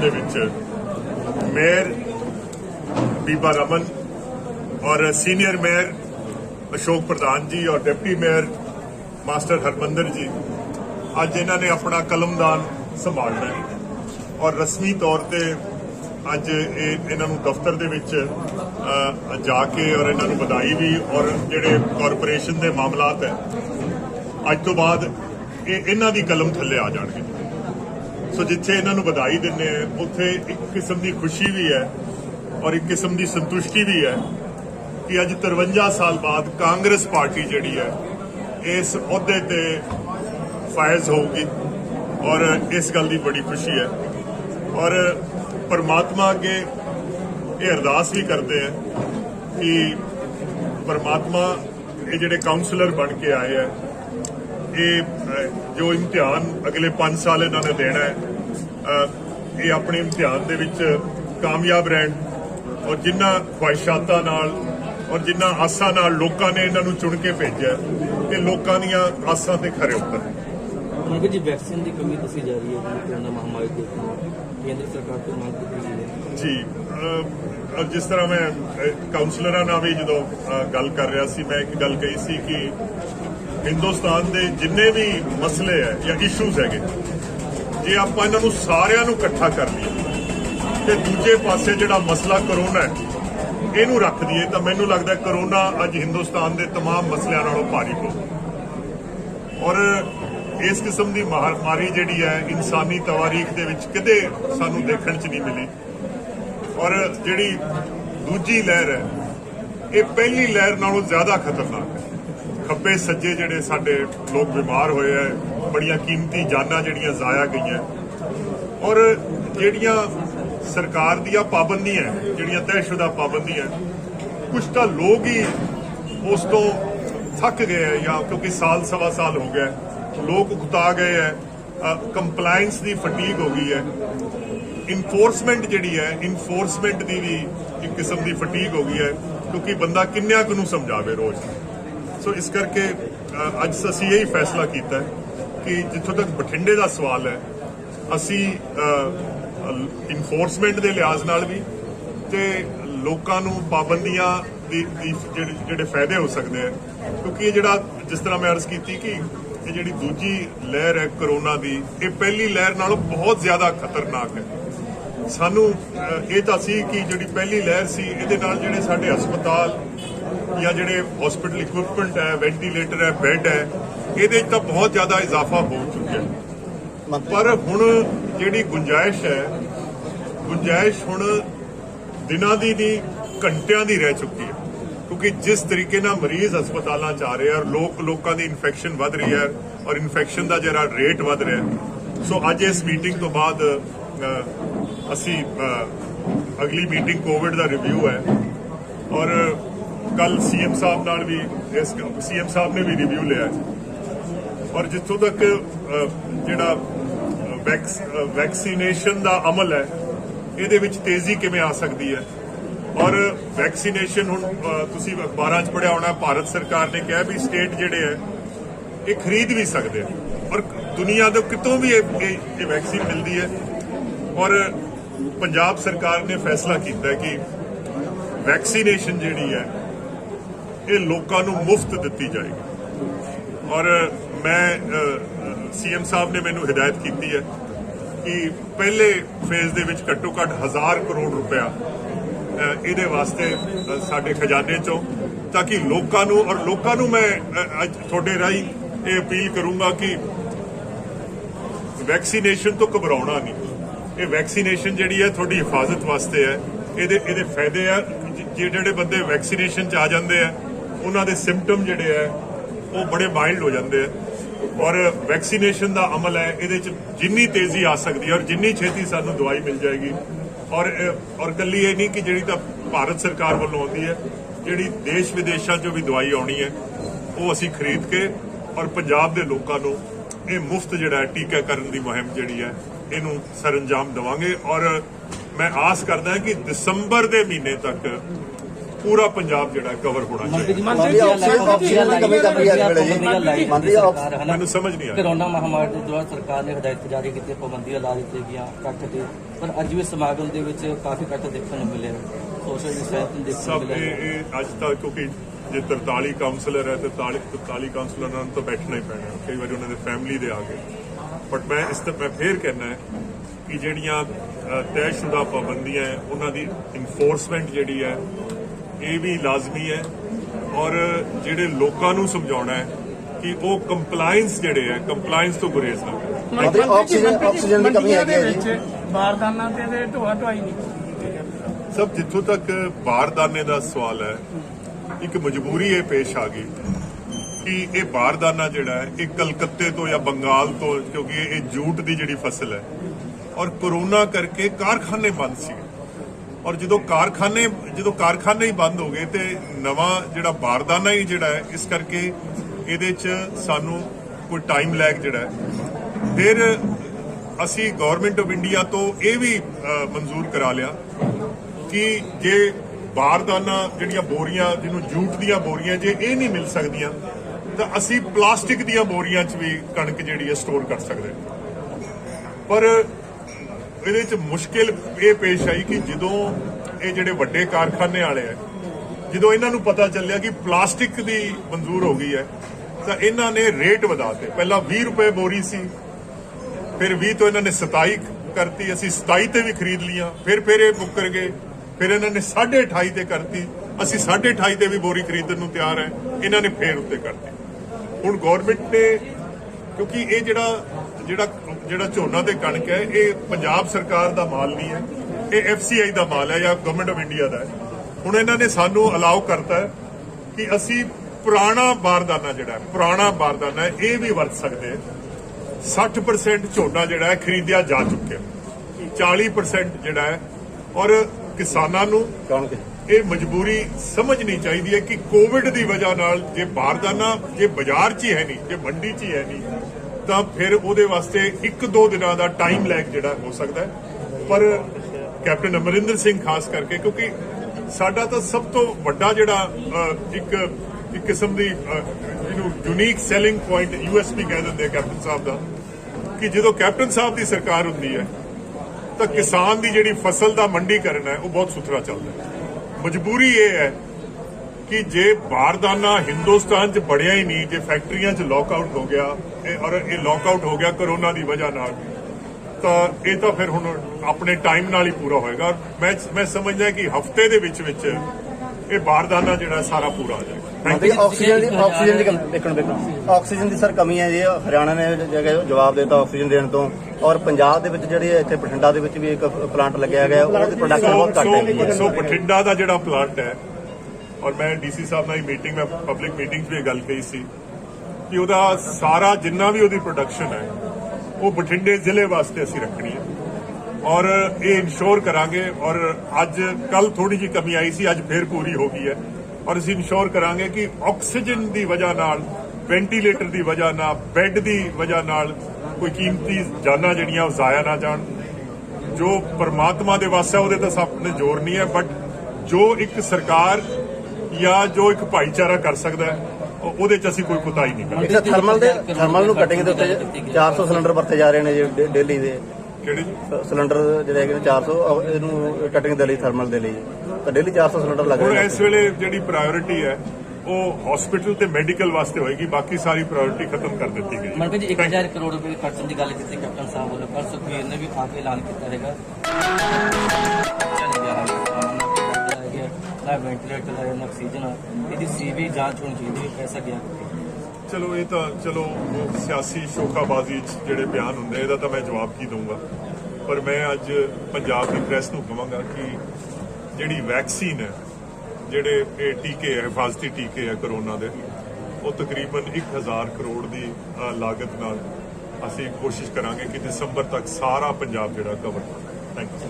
ਦੇ ਵਿੱਚ ਮੇयर बीबा रमन और सीनियर मेयर अशोक प्रधान जी और डिप्टी मेयर मास्टर हरमंदर जी अज इन्होंने अपना कलमदान संभालना है और रस्मी तौर पर अज इन्हों दफ्तर दे विच जाके और इन्हों बधाई भी और जिहड़े कॉरपोरेशन के मामलात है अज तो बाद इन्हां दी कलम थल्ले आ जाणगे। सो जिथे इन्हों बधाई दिंदे उत्थे एक किस्म की खुशी भी है और एक किस्म की संतुष्टि भी है कि अज 53 साल बाद कांग्रेस पार्टी जिहड़ी है इस अहुदे ते फायज होगी और इस गल की बड़ी खुशी है। और परमात्मा अगे ये अरदास भी करते हैं कि परमात्मा ये जिहड़े काउंसलर बन के आए हैं ये जो इम्तिहान अगले 5 साल इन्होंने देना है ये अपने इम्तिहान दे विच कामयाब रहन और जिन्ना ख्वाहिशातां नाल और जिन्ना आसां नाल लोकां ने इन्हां चुन के भेजा कि लोकां दीयां आसां ते खरे उतरन। जी वैक्सीन की कमी दसी जा रही है कोरोना महामारी के केंद्र सरकार को मांग की है जी। और जिस तरह मैं काउंसलरां नाल भी जो गल कर रहा सी मैं एक गल कही सी कि हिंदुस्तान के जिन्ने भी मसले है या इशूज है जे आपां इन्हां नूं सारिआं नूं इकट्ठा कर लईए ते दूजे पासे जिहड़ा मसला करोना है इहनूं रख दईए तो मैनूं लगदा करोना अज हिंदुस्तान के तमाम मसलिਆਂ नालों भारी हो और इस किस्म की महामारी जिहड़ी है इंसानी तवारीख दे विच किते सानूं देखण च नहीं मिली। और जिहड़ी दूजी लहर है ये पहली लहर नालों ज्यादा खतरनाक है। खब्बे सज्जे जिहड़े साडे लोग बीमार होए है बड़ियां कीमती जानां जिहड़ियां जाया गईयां और जिहड़ियां सरकार दियां पाबंदियां जिहड़ियां तयशुदा पाबंदियां कुछ तो लोग ही उस तो थक गए हैं या क्योंकि साल सवा साल हो गया लोग उकता गए हैं कंप्लायंस की फटीग हो गई है। इनफोर्समेंट जिहड़ी है इनफोर्समेंट की भी एक किस्म की फटीग हो गई है क्योंकि बंदा किन्नियां कुनूं समझावे रोज। सो इस करके अज असीं यही फैसला किया है कि जिथों तक बठिंडे का सवाल है असीं इनफोर्समेंट के लिहाज नाल भी ते लोकां नूं पाबंदियां जिहड़े फायदे हो सकते हैं क्योंकि ये जिहड़ा जिस तरह मैं अर्ज की कि ये जिहड़ी दूजी लहर है कोरोना की ये पहली लहर नालों बहुत ज्यादा खतरनाक है। सानू ये तो सी कि जिहड़ी पहली लहर सी इहदे नाल जिहड़े साडे हस्पताल या जिहड़े हॉस्पिटल इक्विपमेंट है वेंटीलेटर है बैड है इहदे तो बहुत ज्यादा इजाफा हो चुका है पर हुण जिहड़ी गुंजाइश हुण दिनां दी नहीं घंटियां दी रह चुकी है क्योंकि जिस तरीके नाल मरीज हस्पतालां च आ रहे हैं लोकां दी इन्फेक्शन वध रही है और इन्फेक्शन का जिहड़ा रेट वध रहा है। सो अज इस मीटिंग तो बाद असी अगली मीटिंग कोविड का रिव्यू है और कल सीएम साहब नाल भी सीएम साहब ने भी रिव्यू लिया है और जिथों तक जिहड़ा वैक्सीनेशन का अमल है ये तेजी किवें आ सकती है और वैक्सीनेशन हुण तुसीं अखबारां च पढ़िया होना भारत सरकार ने कहा भी स्टेट जिहड़े है ये खरीद भी सकते हैं और दुनिया के कितों भी ये वैक्सीन मिलती है और पंजाब सरकार ने फैसला किया कि वैक्सीनेशन जिहड़ी है ये लोकां नूं मुफ्त दित्ती जाएगी। और मैं सीएम साहब ने मैनूं हिदायत की है कि पहले फेज दे विच घट्टो घट्ट 1000 करोड़ रुपया इहदे वास्ते साडे खजाने चों ताकि लोकां नूं और लोकां नूं मैं अज तुहाडे राहीं ये अपील करूंगा कि वैक्सीनेशन तो घबराउणा नहीं। ये वैक्सीनेशन जिहड़ी है तुहाडी हिफाजत वास्ते है इहदे फायदे है जिहड़े बंदे वैक्सीनेशन च आ जांदे हैं उन्हां दे सिम्पटम जिहड़े है वो बड़े माइल्ड हो जाते हैं और वैक्सीनेशन का अमल है ये जिन्नी तेजी आ सकती है और जिन्नी छेती सानू दवाई मिल जाएगी और कल्ली ये नहीं कि जी भारत सरकार वालों आती है जी देश विदेशों चो भी दवाई आनी है वो असी खरीद के और पंजाब के लोगों को ये मुफ्त जोड़ा टीकाकरण की मुहिम जी है इनू सरअंजाम देवांगे और मैं आस करदा कि दिसंबर के महीने तक ਪੂਰਾ ਪੰਜਾਬ ਜਿਹੜਾ ਕਵਰ ਹੋਣਾ ਚਾਹੀਦਾ। ਮੈਨੂੰ ਸਮਝ ਨਹੀਂ ਆਇਆ। ਕੋਰੋਨਾ ਮਹਾਮਾਰੀ ਦੇ ਦੌਰਾਨ ਸਰਕਾਰ ਨੇ ਹਦਾਇਤ ਜਾਰੀ ਕੀਤੀ, ਪਾਬੰਦੀਆਂ ਲਾ ਦਿੱਤੀਆਂ ਗਈਆਂ ਇਕੱਠ ਤੇ, ਪਰ ਅੱਜ ਵੀ ਸਮਾਗਮ ਦੇ ਵਿੱਚ ਕਾਫੀ ਇਕੱਠ ਦੇਖਣ ਨੂੰ ਮਿਲਿਆ, ਸੋਸ਼ਲ ਡਿਸਟੈਂਸਿੰਗ ਦੇਖਣ ਨੂੰ ਸਭ ਮਿਲਿਆ। ਇਹ ਅੱਜ ਤੱਕ ਕਿਉਂਕਿ ਜੇ 43 ਕਾਉਂਸਲਰ ਹੈ ਤੇ 43 ਕਾਉਂਸਲਰਾਂ ਨੂੰ ਤਾਂ ਬੈਠਣਾ ਹੀ ਪੈਣਾ, ਕਈ ਵਾਰੀ ਉਹਨਾਂ ਦੇ ਫੈਮਿਲੀ ਦੇ ਆ ਗਏ। ਬਟ ਮੈਂ ਫੇਰ ਕਹਿਣਾ ਹੈ ਕਿ ਜਿਹੜੀਆਂ ਤੈਅਸ਼ੁਦਾ ਪਾਬੰਦੀਆਂ ਹੈ ਉਹਨਾਂ ਦੀ ਇਨਫੋਰਸਮੈਂਟ ਜਿਹੜੀ ਹੈ ਇਹ ਵੀ ਲਾਜ਼ਮੀ ਹੈ, ਔਰ ਜਿਹੜੇ ਲੋਕਾਂ ਨੂੰ ਸਮਝਾਉਣਾ ਹੈ ਕਿ ਉਹ ਕੰਪਲਾਇੰਸ ਜਿਹੜੇ ਹੈ ਕੰਪਲਾਇੰਸ ਤੋਂ ਗੁਰੇਜ਼ ਨਾ ਕਰਨ। ਆਕਸੀਜਨ ਦੀ ਕਮੀ ਹੈਗੀ ਹੈ ਜੀ, ਬਾਰਦਾਨਾ ਤੇ ਢੋਆ ਢੁਆਈ ਨਹੀਂ। ਸਭ ਜਿੱਥੋਂ ਤੱਕ ਬਾਰਦਾਨੇ ਦਾ ਸਵਾਲ ਹੈ, ਇੱਕ ਮਜਬੂਰੀ ਇਹ ਪੇਸ਼ ਆ ਗਈ ਕਿ ਇਹ ਬਾਰਦਾਨਾ ਜਿਹੜਾ ਹੈ ਇਹ ਕਲਕੱਤੇ ਤੋਂ ਜਾਂ ਬੰਗਾਲ ਤੋਂ, ਕਿਉਂਕਿ ਇਹ ਜੂਟ ਦੀ ਜਿਹੜੀ ਫਸਲ ਹੈ, ਔਰ ਕੋਰੋਨਾ ਕਰਕੇ ਕਾਰਖਾਨੇ ਬੰਦ ਸੀਗੇ, ਔਰ ਜਦੋਂ ਕਾਰਖਾਨੇ ਹੀ ਬੰਦ ਹੋ ਗਏ ਤੇ ਨਵਾਂ ਜਿਹੜਾ ਬਾਰਦਾਨਾ ਹੀ ਜਿਹੜਾ ਹੈ, ਇਸ ਕਰਕੇ ਇਹਦੇ 'ਚ ਸਾਨੂੰ ਕੋਈ ਟਾਈਮ ਲੈਗ ਜਿਹੜਾ ਹੈ। ਫਿਰ ਅਸੀਂ ਗਵਰਨਮੈਂਟ ਆਫ ਇੰਡੀਆ ਤੋਂ ਇਹ ਵੀ ਮਨਜ਼ੂਰ ਕਰਾ ਲਿਆ ਕਿ ਜੇ ਬਾਰਦਾਨਾ ਜਿਹੜੀਆਂ ਬੋਰੀਆਂ, ਜਿਹਨੂੰ ਜੂਟ ਦੀਆਂ ਬੋਰੀਆਂ, ਜੇ ਇਹ ਨਹੀਂ ਮਿਲ ਸਕਦੀਆਂ ਤਾਂ ਅਸੀਂ ਪਲਾਸਟਿਕ ਦੀਆਂ ਬੋਰੀਆਂ 'ਚ ਵੀ ਕਣਕ ਜਿਹੜੀ ਹੈ ਸਟੋਰ ਕਰ ਸਕਦੇ ਹਾਂ। ਪਰ ਇਹਦੇ 'ਚ ਮੁਸ਼ਕਿਲ ਇਹ ਪੇਸ਼ ਆਈ ਕਿ ਜਦੋਂ ਇਹ ਜਿਹੜੇ ਵੱਡੇ ਕਾਰਖਾਨੇ ਵਾਲੇ ਆ, ਜਦੋਂ ਇਹਨਾਂ ਨੂੰ ਪਤਾ ਚੱਲਿਆ ਕਿ ਪਲਾਸਟਿਕ ਦੀ ਮਨਜ਼ੂਰ ਹੋ ਗਈ ਹੈ, ਤਾਂ ਇਹਨਾਂ ਨੇ ਰੇਟ ਵਧਾਤੇ। ਪਹਿਲਾਂ 20 ਰੁਪਏ ਬੋਰੀ ਸੀ, ਫਿਰ 20 ਤੋਂ ਇਹਨਾਂ ਨੇ 27 ਕਰਤੀ, ਅਸੀਂ 27 ਤੇ ਵੀ ਖਰੀਦ ਲੀਆਂ, ਫਿਰ ਇਹ ਮੁੱਕਰ ਗਏ, ਫਿਰ ਇਹਨਾਂ ਨੇ 28.5 ਤੇ ਕਰਤੀ, ਅਸੀਂ 28.5 ਤੇ ਵੀ ਬੋਰੀ ਖਰੀਦਣ ਨੂੰ ਤਿਆਰ ਹੈ, ਇਹਨਾਂ ਨੇ ਫੇਰ ਉੱਤੇ ਕਰਤੀ। ਹੁਣ ਗਵਰਨਮੈਂਟ ਨੇ, ਕਿਉਂਕਿ ਇਹ ਜਿਹੜਾ ਝੋਨਾ ਤੇ ਕਣਕ ਹੈ ਇਹ ਪੰਜਾਬ ਸਰਕਾਰ ਦਾ ਮਾਲ ਨਹੀਂ ਹੈ, ਇਹ FCI ਦਾ ਮਾਲ ਹੈ ਜਾਂ ਗਵਰਨਮੈਂਟ ਆਫ ਇੰਡੀਆ ਦਾ ਹੈ। ਹੁਣ ਇਹਨਾਂ ਨੇ ਸਾਨੂੰ ਅਲਾਉ ਕਰਤਾ ਹੈ ਕਿ ਅਸੀਂ ਪੁਰਾਣਾ ਬਾਰਦਾਨਾ ਹੈ ਇਹ ਵੀ ਵਰਤ ਸਕਦੇ ਹਾਂ। 60% ਝੋਨਾ ਜਿਹੜਾ ਹੈ ਖਰੀਦਿਆ ਜਾ ਚੁੱਕਿਆ, 40% ਜਿਹੜਾ ਹੈ, ਔਰ ਕਿਸਾਨਾਂ ਨੂੰ ਇਹ ਮਜਬੂਰੀ ਸਮਝਣੀ ਚਾਹੀਦੀ ਹੈ ਕਿ ਕੋਵਿਡ ਦੀ ਵਜ੍ਹਾ ਨਾਲ ਜੇ ਬਾਰਦਾਨਾ ਜੇ ਬਾਜ਼ਾਰ 'ਚ ਹੀ ਹੈ ਨਹੀਂ, ਜੇ ਮੰਡੀ 'ਚ ਹੀ ਹੈ ਨਹੀਂ, ਤਾਂ ਫਿਰ ਉਹਦੇ ਵਾਸਤੇ 1-2 ਦਿਨਾਂ ਦਾ ਟਾਈਮ ਲੈਗ ਜਿਹੜਾ ਹੋ ਸਕਦਾ ਹੈ। ਪਰ ਕੈਪਟਨ ਅਮਰਿੰਦਰ ਸਿੰਘ ਖਾਸ ਕਰਕੇ, ਕਿਉਂਕਿ ਸਾਡਾ ਤਾਂ ਸਭ ਤੋਂ ਵੱਡਾ ਜਿਹੜਾ ਇੱਕ ਕਿਸਮ ਦੀ ਜਿਹਨੂੰ ਯੂਨੀਕ ਸੈਲਿੰਗ ਪੁਆਇੰਟ USP ਕਹਿ ਦਿੰਦੇ ਆ ਕੈਪਟਨ ਸਾਹਿਬ ਦਾ, ਕਿ ਜਦੋਂ ਕੈਪਟਨ ਸਾਹਿਬ ਦੀ ਸਰਕਾਰ ਹੁੰਦੀ ਹੈ ਤਾਂ ਕਿਸਾਨ ਦੀ ਜਿਹੜੀ ਫਸਲ ਦਾ ਮੰਡੀਕਰਨ ਹੈ ਉਹ ਬਹੁਤ ਸੁਥਰਾ ਚੱਲਦਾ ਹੈ। ਮਜਬੂਰੀ ਇਹ ਹੈ ਕਿ ਜੇ ਬਾਰਦਾਨਾ ਹਿੰਦੁਸਤਾਨ 'ਚ ਬੜਿਆ ਹੀ ਨਹੀਂ, ਜੇ ਫੈਕਟਰੀਆਂ 'ਚ ਲੌਕਆਊਟ ਹੋ ਗਿਆ, ਔਰ ਇਹ ਲੌਕਆਊਟ ਹੋ ਗਿਆ ਕੋਰੋਨਾ ਦੀ ਵਜ੍ਹਾ ਨਾਲ, ਤਾਂ ਇਹ ਤਾਂ ਫਿਰ ਹੁਣ ਆਪਣੇ ਟਾਈਮ ਨਾਲ ਹੀ ਪੂਰਾ ਹੋਏਗਾ। ਮੈਂ ਸਮਝਦਾ ਕਿ ਹਫਤੇ ਦੇ ਵਿੱਚ ਇਹ ਬਾਰਦਾਨਾ ਜਿਹੜਾ ਸਾਰਾ ਪੂਰਾ ਹੋ ਜਾਏਗਾ। ਆਕਸੀਜਨ ਦੀ ਸਰ ਕਮੀ ਹੈ ਜੀ, ਹਰਿਆਣਾ ਨੇ ਜਵਾਬ ਦਿੱਤਾ ਆਕਸੀਜਨ ਦੇਣ ਤੋਂ, ਔਰ ਪੰਜਾਬ ਦੇ ਵਿੱਚ ਜਿਹੜੀ ਇੱਥੇ ਬਠਿੰਡਾ ਦੇ ਵਿੱਚ ਵੀ ਇੱਕ ਪਲਾਂਟ ਲੱਗਿਆ ਗਿਆ, ਉਹਦੀ ਪ੍ਰੋਡਕਸ਼ਨ ਬਹੁਤ ਘੱਟ ਹੈ। ਸੋ ਬਠਿੰਡਾ ਦਾ ਜਿਹੜਾ ਪਲਾਂਟ ਹੈ, ਔਰ ਮੈਂ DC ਸਾਹਿਬ ਨਾਲ ਮੀਟਿੰਗ ਮੈਂ ਪਬਲਿਕ ਮੀਟਿੰਗ 'ਚ ਵੀ ਗੱਲ ਕਹੀ ਸੀ ਕਿ ਉਹਦਾ ਸਾਰਾ ਜਿੰਨਾ ਵੀ ਉਹਦੀ ਪ੍ਰੋਡਕਸ਼ਨ ਹੈ ਉਹ ਬਠਿੰਡੇ ਜ਼ਿਲ੍ਹੇ ਵਾਸਤੇ ਅਸੀਂ ਰੱਖਣੀ ਹੈ, ਔਰ ਇਹ ਇਨਸ਼ੋਰ ਕਰਾਂਗੇ। ਔਰ ਅੱਜ ਕੱਲ ਥੋੜੀ ਜਿਹੀ ਕਮੀ ਆਈ ਸੀ, ਅੱਜ ਫੇਰ ਪੂਰੀ ਹੋ ਗਈ ਹੈ, ਔਰ ਅਸੀਂ ਇਨਸ਼ੋਰ ਕਰਾਂਗੇ ਕਿ ਆਕਸੀਜਨ ਦੀ ਵਜ੍ਹਾ ਨਾਲ, ਵੈਂਟੀਲੇਟਰ ਦੀ ਵਜ੍ਹਾ ਨਾਲ, ਬੈੱਡ ਦੀ ਵਜ੍ਹਾ ਨਾਲ ਕੋਈ ਕੀਮਤੀ ਜਾਨਾਂ ਜਿਹੜੀਆਂ ਉਹ ਜ਼ਾਇਆ ਨਾ ਜਾਣ। ਜੋ ਪਰਮਾਤਮਾ ਦੇ ਵਾਸਤੇ ਉਹਦੇ ਤਾਂ ਸਭ ਨੇ ਜ਼ੋਰ ਨਹੀਂ ਹੈ, ਬਟ ਜੋ ਇੱਕ ਸਰਕਾਰ ਜਾਂ ਜੋ ਇੱਕ ਭਾਈਚਾਰਾ ਕਰ ਸਕਦਾ ਹੈ ਉਹਦੇ 'ਚ ਅਸੀਂ ਕੋਈ ਕੁਤਾਹੀ ਨਹੀਂ ਕਰਾਂਗੇ। ਥਰਮਲ ਨੂੰ ਕਟਿੰਗ ਦੇ ਉੱਤੇ 400 ਸਿਲੰਡਰ ਵਰਤੇ ਜਾ ਰਹੇ ਨੇ ਜੀ ਡੇਲੀ ਦੇ। ਕਿਹੜੇ ਸਿਲੰਡਰ ਜਿਹੜੇ ਹੈਗੇ ਨੇ 400, ਇਹਨੂੰ ਕਟਿੰਗ ਦੇ ਲਈ, ਥਰਮਲ ਦੇ ਲਈ ਤਾਂ ਡੇਲੀ 400 ਸਿਲੰਡਰ ਲੱਗ ਰਹੇ ਨੇ। ਹੁਣ ਇਸ ਵੇਲੇ ਜਿਹੜੀ ਪ੍ਰਾਇੋਰਟੀ ਹੈ ਉਹ ਹਸਪੀਟਲ ਤੇ ਮੈਡੀਕਲ ਵਾਸਤੇ ਹੋਏਗੀ, ਬਾਕੀ ਸਾਰੀ ਪ੍ਰਾਇੋਰਟੀ ਖਤਮ ਕਰ ਦਿੱਤੀ ਗਈ। ਮਨਪ੍ਰੀਤ ਜੀ 1000 ਕਰੋੜ ਰੁਪਏ ਖਰਚਣ ਦੀ ਗੱਲ ਕੀਤੀ ਕੈਪਟਨ ਸਾਹਿਬ ਵੱਲੋਂ, ਪਰ ਸੁਖਬੀਰ ਨੇ ਵੀ ਆ ਕੇ ਐਲਾਨ ਕੀਤਾ ਹੈਗਾ ਨਾ ਵੈਂਟੀਲੇਟਰ ਹੈ ਨਾ ਆਕਸੀਜਨ, ਇਹਦੀ CV ਜਾਂਚ ਹੋਣੀ ਚਾਹੀਦੀ ਹੈ, ਪੈਸਾ ਗਿਆ। ਚਲੋ ਇਹ ਤਾਂ ਸਿਆਸੀ ਸ਼ੋਖਾਬਾਜ਼ੀ 'ਚ ਜਿਹੜੇ ਬਿਆਨ ਹੁੰਦੇ ਇਹਦਾ ਤਾਂ ਮੈਂ ਜਵਾਬ ਕੀ ਦਊਂਗਾ, ਪਰ ਮੈਂ ਅੱਜ ਪੰਜਾਬ ਦੀ ਪ੍ਰੈਸ ਨੂੰ ਕਹਾਂਗਾ ਕਿ ਜਿਹੜੀ ਵੈਕਸੀਨ ਹੈ, ਜਿਹੜੇ ਇਹ ਟੀਕੇ ਹੈ, ਹਿਫਾਜ਼ਤੀ ਟੀਕੇ ਹੈ ਕੋਰੋਨਾ ਦੇ, ਉਹ ਤਕਰੀਬਨ 1000 ਕਰੋੜ ਦੀ ਲਾਗਤ ਨਾਲ ਅਸੀਂ ਕੋਸ਼ਿਸ਼ ਕਰਾਂਗੇ ਕਿ ਦਸੰਬਰ ਤੱਕ ਸਾਰਾ ਪੰਜਾਬ ਜਿਹੜਾ ਕਵਰ ਕਰੇ। Thank you.